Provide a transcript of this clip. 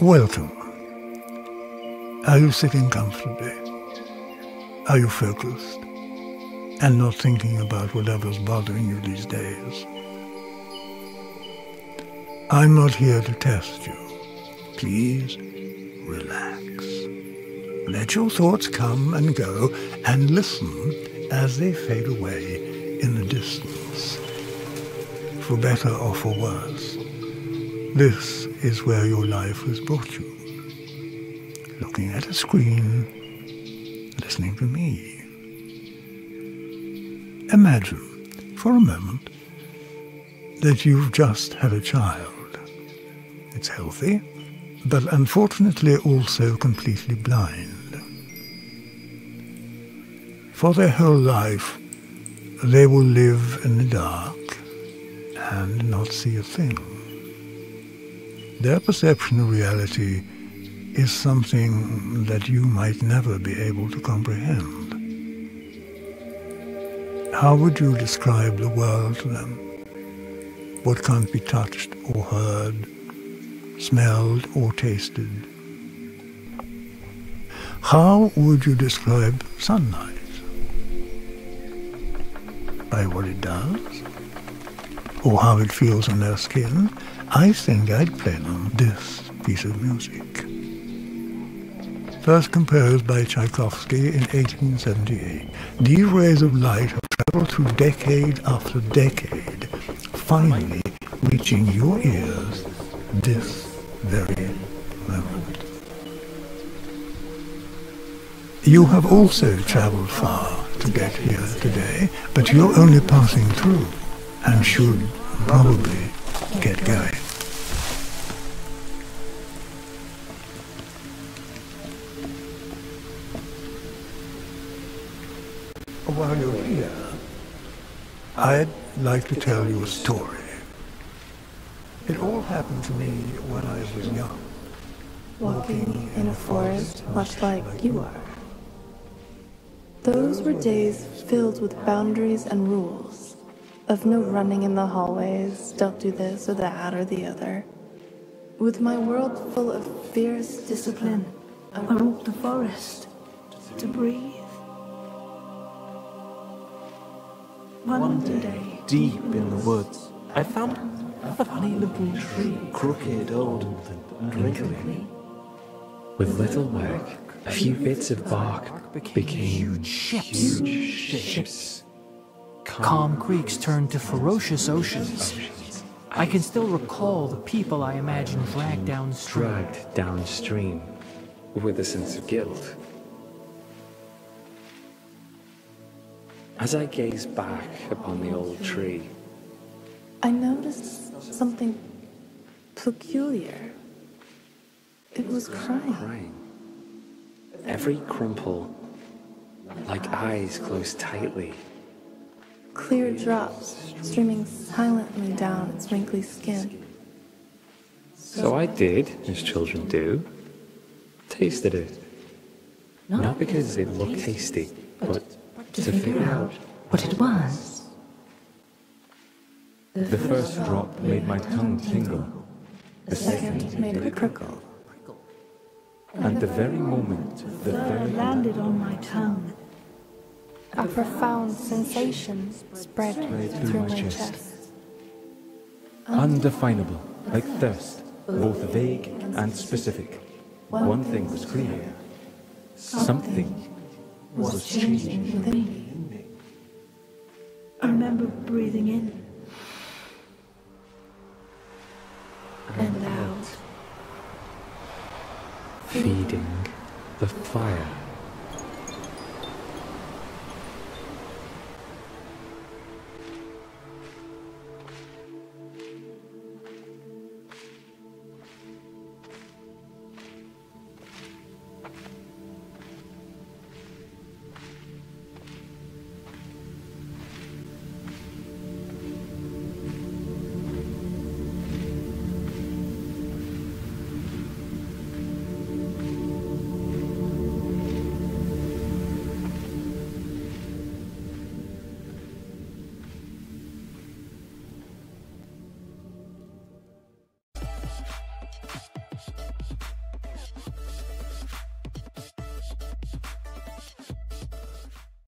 Welcome. Are you sitting comfortably? Are you focused and not thinking about whatever's bothering you these days? I'm not here to test you. Please relax. Let your thoughts come and go and listen as they fade away in the distance. For better or for worse, this is where your life has brought you. Looking at a screen, listening to me. Imagine, for a moment, that you've just had a child. It's healthy, but unfortunately also completely blind. For their whole life, they will live in the dark and not see a thing. Their perception of reality is something that you might never be able to comprehend. How would you describe the world to them? What can't be touched or heard, smelled or tasted? How would you describe sunlight? By what it does? Or how it feels on their skin? I think I'd play them this piece of music. First composed by Tchaikovsky in 1878, these rays of light have traveled through decade after decade, finally reaching your ears this very moment. You have also traveled far to get here today, but you're only passing through and should probably get going. While you're here, I'd like to tell you a story. It all happened to me when I was young. Walking in a forest much like you are. Those were days filled with boundaries and rules. Of no running in the hallways, don't do this or that or the other. With my world full of fierce discipline, I walked the forest to breathe. One day, deep in the woods, I found a funny looking tree, crooked, old, and wrinkly. With little work, a few bits of bark became huge ships. Calm creeks turned to ferocious oceans. I can still recall the people I imagined dragged downstream with a sense of guilt. As I gazed back upon the old tree, I noticed something peculiar. It was crying. Every crumple, like eyes closed tightly. Clear drops streaming silently down its wrinkly skin. So I did, as children do, tasted it. Not because it looked tasty, but to figure out what it was. The first drop made my tongue tingle. The second made it prickle. And the very moment the third landed on my tongue, a profound sensation spread through my chest. Undefinable, like thirst, both vague and specific. One thing was clear. Something was changing within me. I remember breathing in and out, feeding the fire.